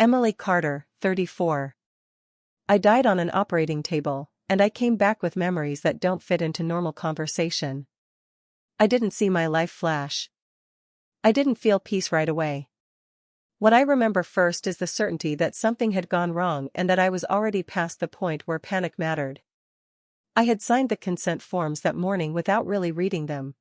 Emily Carter, 34. I died on an operating table, and I came back with memories that don't fit into normal conversation. I didn't see my life flash. I didn't feel peace right away. What I remember first is the certainty that something had gone wrong and that I was already past the point where panic mattered. I had signed the consent forms that morning without really reading them.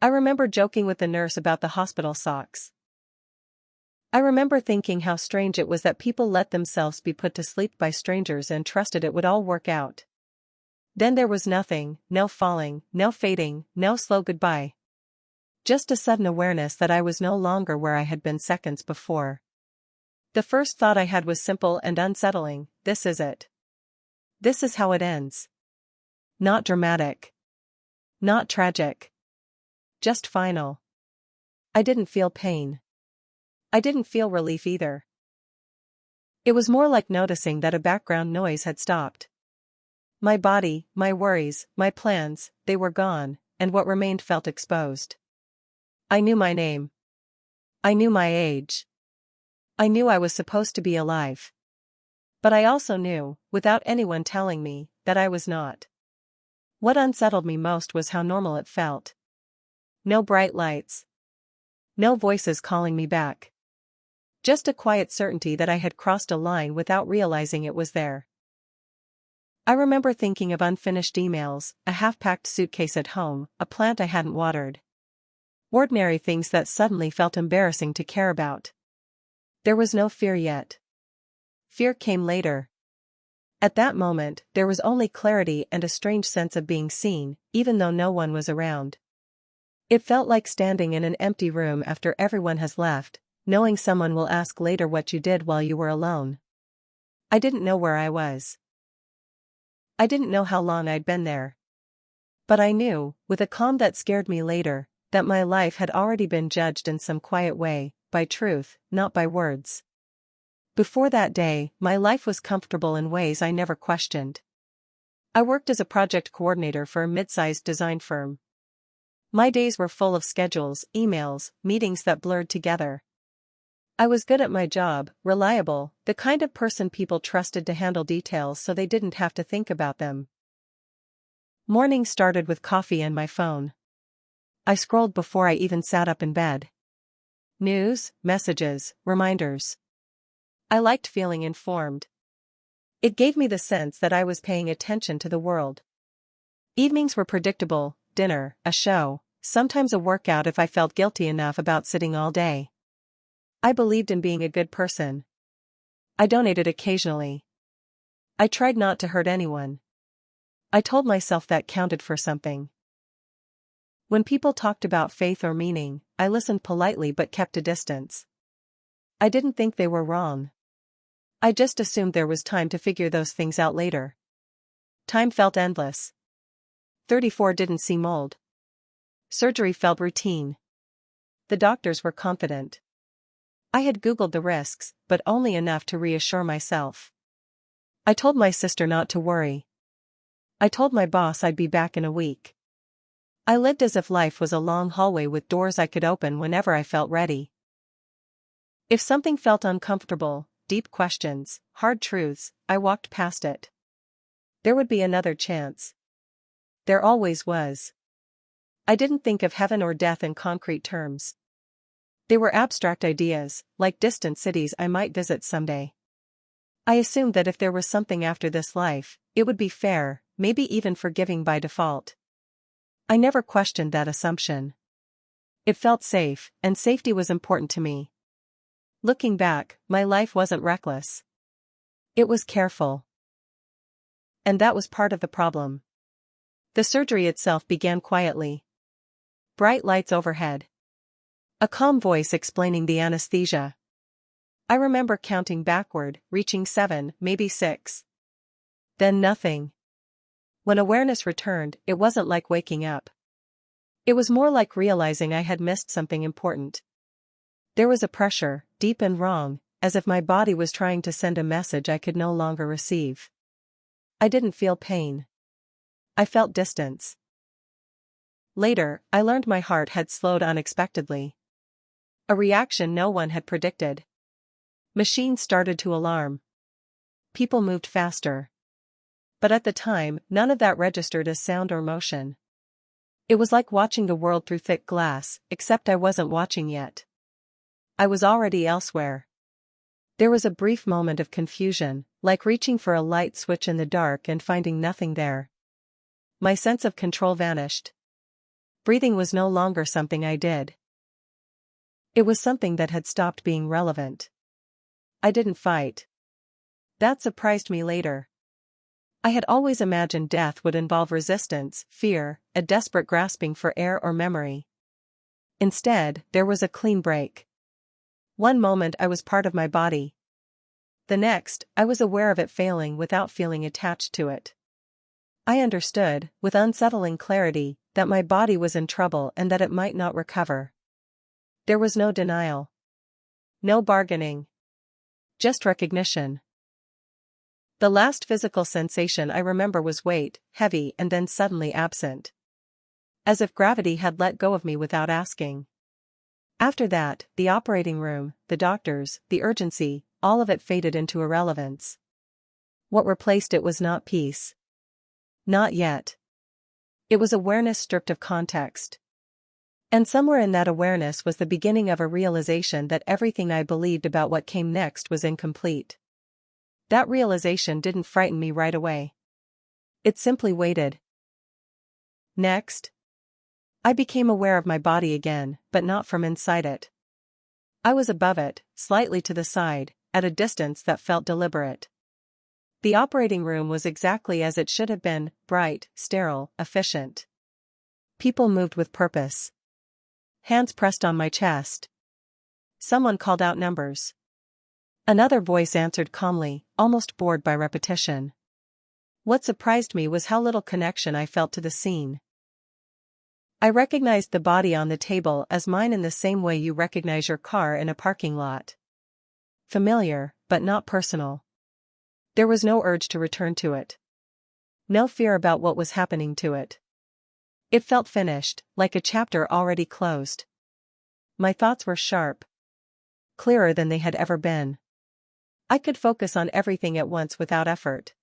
I remember joking with the nurse about the hospital socks. I remember thinking how strange it was that people let themselves be put to sleep by strangers and trusted it would all work out. Then there was nothing, no falling, no fading, no slow goodbye. Just a sudden awareness that I was no longer where I had been seconds before. The first thought I had was simple and unsettling: this is it. This is how it ends. Not dramatic. Not tragic. Just final. I didn't feel pain. I didn't feel relief either. It was more like noticing that a background noise had stopped. My body, my worries, my plans, they were gone, and what remained felt exposed. I knew my name. I knew my age. I knew I was supposed to be alive. But I also knew, without anyone telling me, that I was not. What unsettled me most was how normal it felt. No bright lights. No voices calling me back. Just a quiet certainty that I had crossed a line without realizing it was there. I remember thinking of unfinished emails, a half-packed suitcase at home, a plant I hadn't watered. Ordinary things that suddenly felt embarrassing to care about. There was no fear yet. Fear came later. At that moment, there was only clarity and a strange sense of being seen, even though no one was around. It felt like standing in an empty room after everyone has left, knowing someone will ask later what you did while you were alone. I didn't know where I was. I didn't know how long I'd been there. But I knew, with a calm that scared me later, that my life had already been judged in some quiet way, by truth, not by words. Before that day, my life was comfortable in ways I never questioned. I worked as a project coordinator for a mid-sized design firm. My days were full of schedules, emails, meetings that blurred together. I was good at my job, reliable, the kind of person people trusted to handle details so they didn't have to think about them. Mornings started with coffee and my phone. I scrolled before I even sat up in bed. News, messages, reminders. I liked feeling informed. It gave me the sense that I was paying attention to the world. Evenings were predictable: dinner, a show, sometimes a workout if I felt guilty enough about sitting all day. I believed in being a good person. I donated occasionally. I tried not to hurt anyone. I told myself that counted for something. When people talked about faith or meaning, I listened politely but kept a distance. I didn't think they were wrong. I just assumed there was time to figure those things out later. Time felt endless. 34 didn't seem old. Surgery felt routine. The doctors were confident. I had Googled the risks, but only enough to reassure myself. I told my sister not to worry. I told my boss I'd be back in a week. I lived as if life was a long hallway with doors I could open whenever I felt ready. If something felt uncomfortable, deep questions, hard truths, I walked past it. There would be another chance. There always was. I didn't think of heaven or death in concrete terms. They were abstract ideas, like distant cities I might visit someday. I assumed that if there was something after this life, it would be fair, maybe even forgiving by default. I never questioned that assumption. It felt safe, and safety was important to me. Looking back, my life wasn't reckless. It was careful. And that was part of the problem. The surgery itself began quietly. Bright lights overhead. A calm voice explaining the anesthesia. I remember counting backward, reaching 7, maybe 6. Then nothing. When awareness returned, it wasn't like waking up. It was more like realizing I had missed something important. There was a pressure, deep and wrong, as if my body was trying to send a message I could no longer receive. I didn't feel pain. I felt distance. Later, I learned my heart had slowed unexpectedly. A reaction no one had predicted. Machines started to alarm. People moved faster. But at the time, none of that registered as sound or motion. It was like watching the world through thick glass, except I wasn't watching yet. I was already elsewhere. There was a brief moment of confusion, like reaching for a light switch in the dark and finding nothing there. My sense of control vanished. Breathing was no longer something I did. It was something that had stopped being relevant. I didn't fight. That surprised me later. I had always imagined death would involve resistance, fear, a desperate grasping for air or memory. Instead, there was a clean break. One moment I was part of my body. The next, I was aware of it failing without feeling attached to it. I understood, with unsettling clarity, that my body was in trouble and that it might not recover. There was no denial. No bargaining. Just recognition. The last physical sensation I remember was weight, heavy and then suddenly absent. As if gravity had let go of me without asking. After that, the operating room, the doctors, the urgency, all of it faded into irrelevance. What replaced it was not peace. Not yet. It was awareness stripped of context. And somewhere in that awareness was the beginning of a realization that everything I believed about what came next was incomplete. That realization didn't frighten me right away. It simply waited. Next, I became aware of my body again, but not from inside it. I was above it, slightly to the side, at a distance that felt deliberate. The operating room was exactly as it should have been, bright, sterile, efficient. People moved with purpose. Hands pressed on my chest. Someone called out numbers. Another voice answered calmly, almost bored by repetition. What surprised me was how little connection I felt to the scene. I recognized the body on the table as mine in the same way you recognize your car in a parking lot. Familiar, but not personal. There was no urge to return to it. No fear about what was happening to it. It felt finished, like a chapter already closed. My thoughts were sharp. Clearer than they had ever been. I could focus on everything at once without effort.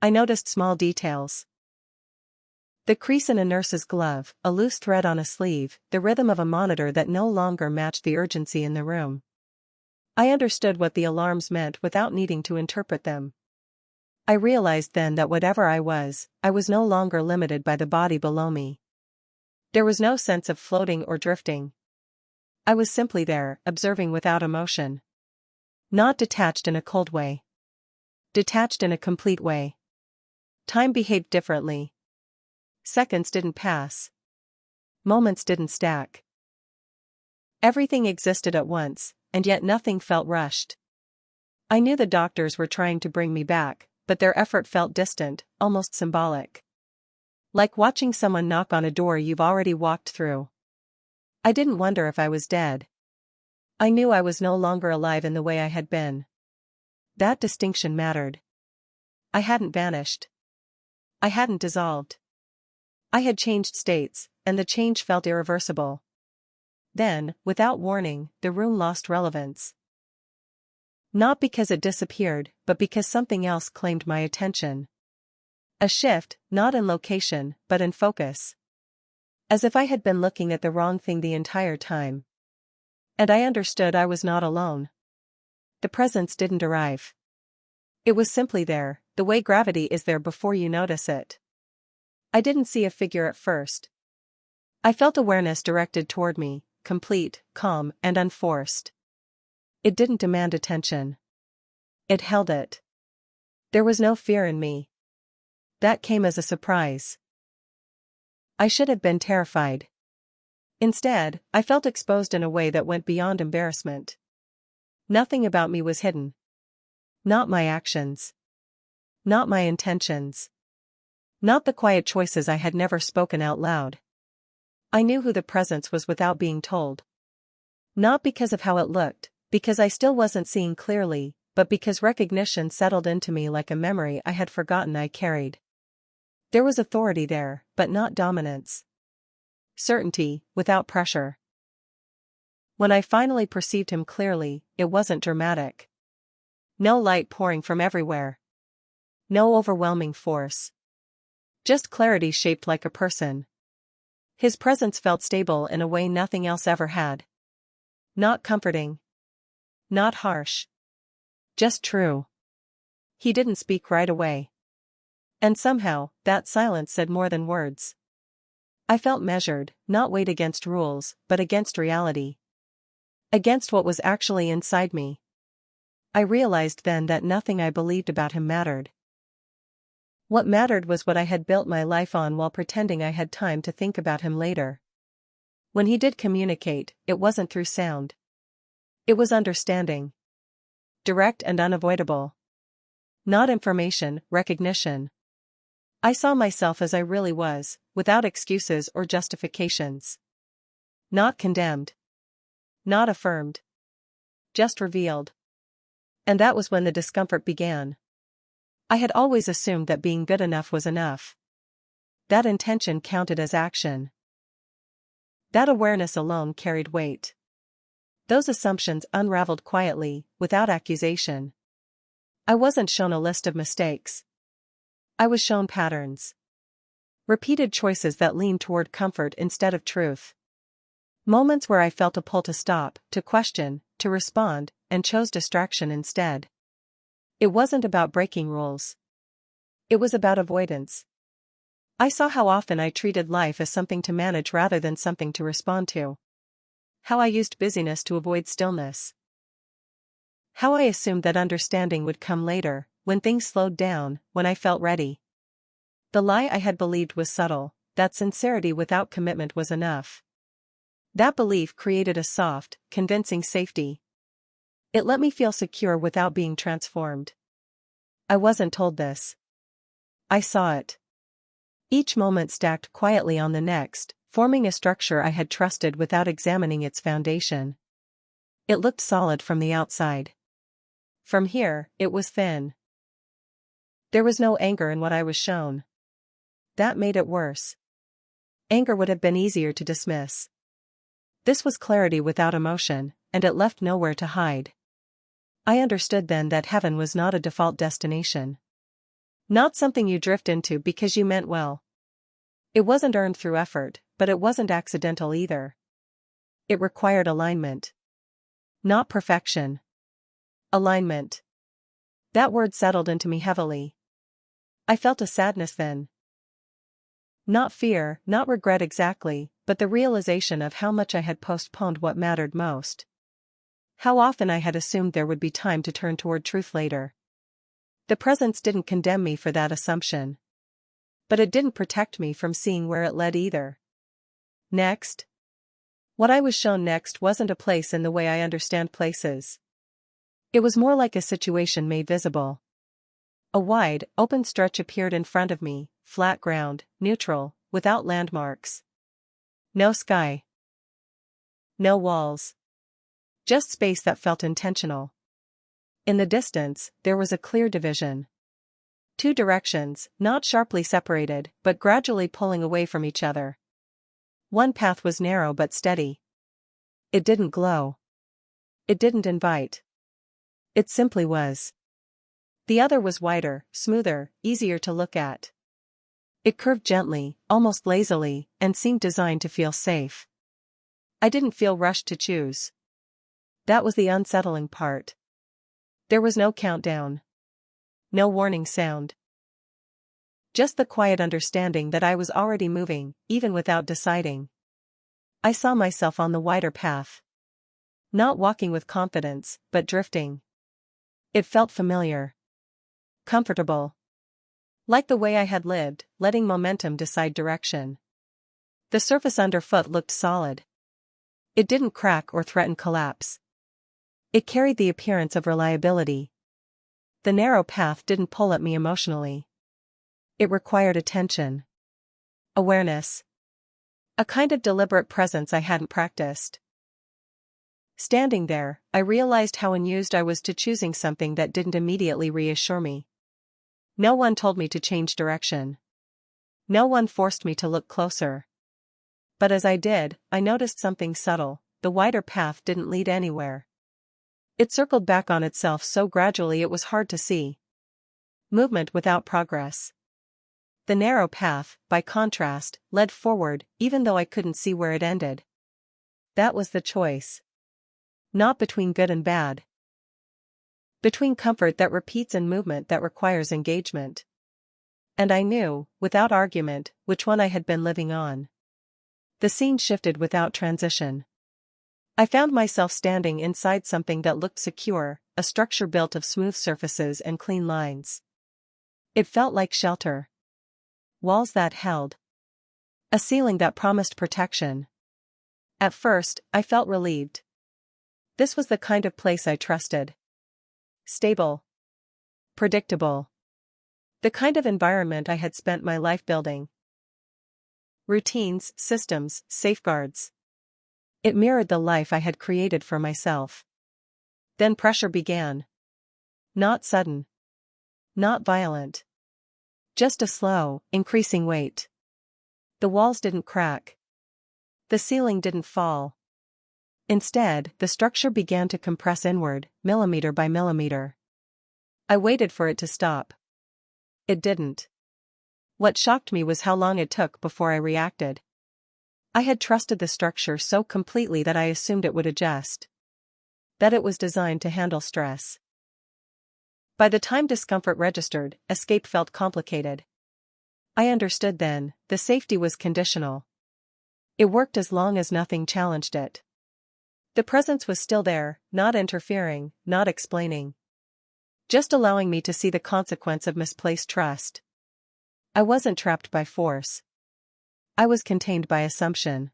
I noticed small details. The crease in a nurse's glove, a loose thread on a sleeve, the rhythm of a monitor that no longer matched the urgency in the room. I understood what the alarms meant without needing to interpret them. I realized then that whatever I was no longer limited by the body below me. There was no sense of floating or drifting. I was simply there, observing without emotion. Not detached in a cold way. Detached in a complete way. Time behaved differently. Seconds didn't pass. Moments didn't stack. Everything existed at once, and yet nothing felt rushed. I knew the doctors were trying to bring me back, but their effort felt distant, almost symbolic. Like watching someone knock on a door you've already walked through. I didn't wonder if I was dead. I knew I was no longer alive in the way I had been. That distinction mattered. I hadn't vanished. I hadn't dissolved. I had changed states, and the change felt irreversible. Then, without warning, the room lost relevance. Not because it disappeared, but because something else claimed my attention. A shift, not in location, but in focus. As if I had been looking at the wrong thing the entire time. And I understood I was not alone. The presence didn't arrive. It was simply there, the way gravity is there before you notice it. I didn't see a figure at first. I felt awareness directed toward me, complete, calm, and unforced. It didn't demand attention. It held it. There was no fear in me. That came as a surprise. I should have been terrified. Instead, I felt exposed in a way that went beyond embarrassment. Nothing about me was hidden. Not my actions. Not my intentions. Not the quiet choices I had never spoken out loud. I knew who the presence was without being told. Not because of how it looked, because I still wasn't seeing clearly, but because recognition settled into me like a memory I had forgotten I carried. There was authority there, but not dominance. Certainty, without pressure. When I finally perceived him clearly, it wasn't dramatic. No light pouring from everywhere. No overwhelming force. Just clarity shaped like a person. His presence felt stable in a way nothing else ever had. Not comforting. Not harsh. Just true. He didn't speak right away. And somehow, that silence said more than words. I felt measured, not weighed against rules, but against reality. Against what was actually inside me. I realized then that nothing I believed about him mattered. What mattered was what I had built my life on while pretending I had time to think about him later. When he did communicate, it wasn't through sound. It was understanding. Direct and unavoidable. Not information, recognition. I saw myself as I really was, without excuses or justifications. Not condemned. Not affirmed. Just revealed. And that was when the discomfort began. I had always assumed that being good enough was enough. That intention counted as action. That awareness alone carried weight. Those assumptions unraveled quietly, without accusation. I wasn't shown a list of mistakes. I was shown patterns. Repeated choices that leaned toward comfort instead of truth. Moments where I felt a pull to stop, to question, to respond, and chose distraction instead. It wasn't about breaking rules. It was about avoidance. I saw how often I treated life as something to manage rather than something to respond to. How I used busyness to avoid stillness. How I assumed that understanding would come later, when things slowed down, when I felt ready. The lie I had believed was subtle, that sincerity without commitment was enough. That belief created a soft, convincing safety. It let me feel secure without being transformed. I wasn't told this. I saw it. Each moment stacked quietly on the next, forming a structure I had trusted without examining its foundation. It looked solid from the outside. From here, it was thin. There was no anger in what I was shown. That made it worse. Anger would have been easier to dismiss. This was clarity without emotion, and it left nowhere to hide. I understood then that heaven was not a default destination. Not something you drift into because you meant well. It wasn't earned through effort, but it wasn't accidental either. It required alignment. Not perfection. Alignment. That word settled into me heavily. I felt a sadness then. Not fear, not regret exactly, but the realization of how much I had postponed what mattered most. How often I had assumed there would be time to turn toward truth later. The presence didn't condemn me for that assumption. But it didn't protect me from seeing where it led either. Next. What I was shown next wasn't a place in the way I understand places. It was more like a situation made visible. A wide, open stretch appeared in front of me, flat ground, neutral, without landmarks. No sky. No walls. Just space that felt intentional. In the distance, there was a clear division. Two directions, not sharply separated, but gradually pulling away from each other. One path was narrow but steady. It didn't glow. It didn't invite. It simply was. The other was wider, smoother, easier to look at. It curved gently, almost lazily, and seemed designed to feel safe. I didn't feel rushed to choose. That was the unsettling part. There was no countdown. No warning sound. Just the quiet understanding that I was already moving, even without deciding. I saw myself on the wider path. Not walking with confidence, but drifting. It felt familiar. Comfortable. Like the way I had lived, letting momentum decide direction. The surface underfoot looked solid. It didn't crack or threaten collapse. It carried the appearance of reliability. The narrow path didn't pull at me emotionally. It required attention. Awareness. A kind of deliberate presence I hadn't practiced. Standing there, I realized how unused I was to choosing something that didn't immediately reassure me. No one told me to change direction. No one forced me to look closer. But as I did, I noticed something subtle, the wider path didn't lead anywhere. It circled back on itself so gradually it was hard to see. Movement without progress. The narrow path, by contrast, led forward, even though I couldn't see where it ended. That was the choice. Not between good and bad. Between comfort that repeats and movement that requires engagement. And I knew, without argument, which one I had been living on. The scene shifted without transition. I found myself standing inside something that looked secure, a structure built of smooth surfaces and clean lines. It felt like shelter. Walls that held. A ceiling that promised protection. At first, I felt relieved. This was the kind of place I trusted. Stable. Predictable. The kind of environment I had spent my life building. Routines, systems, safeguards. It mirrored the life I had created for myself. Then pressure began. Not sudden. Not violent. Just a slow, increasing weight. The walls didn't crack. The ceiling didn't fall. Instead, the structure began to compress inward, millimeter by millimeter. I waited for it to stop. It didn't. What shocked me was how long it took before I reacted. I had trusted the structure so completely that I assumed it would adjust. That it was designed to handle stress. By the time discomfort registered, escape felt complicated. I understood then, the safety was conditional. It worked as long as nothing challenged it. The presence was still there, not interfering, not explaining. Just allowing me to see the consequence of misplaced trust. I wasn't trapped by force. I was contained by assumption.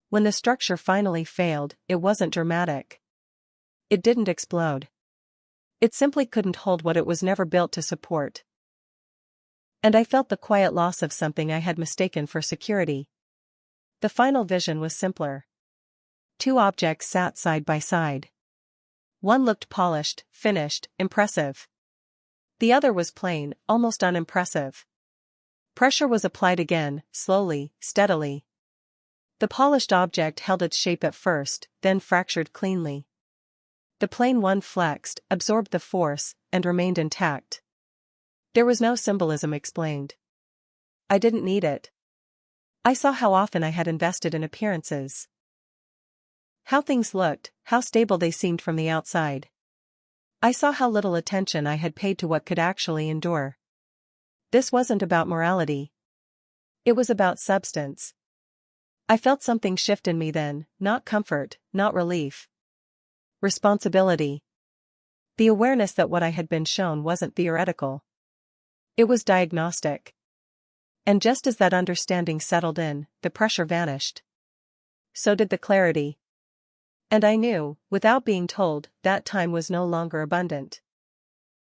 When the structure finally failed, it wasn't dramatic. It didn't explode. It simply couldn't hold what it was never built to support. And I felt the quiet loss of something I had mistaken for security. The final vision was simpler. Two objects sat side by side. One looked polished, finished, impressive. The other was plain, almost unimpressive. Pressure was applied again, slowly, steadily. The polished object held its shape at first, then fractured cleanly. The plain one flexed, absorbed the force, and remained intact. There was no symbolism explained. I didn't need it. I saw how often I had invested in appearances. How things looked, how stable they seemed from the outside. I saw how little attention I had paid to what could actually endure. This wasn't about morality. It was about substance. I felt something shift in me then, not comfort, not relief. Responsibility. The awareness that what I had been shown wasn't theoretical. It was diagnostic. And just as that understanding settled in, the pressure vanished. So did the clarity. And I knew, without being told, that time was no longer abundant.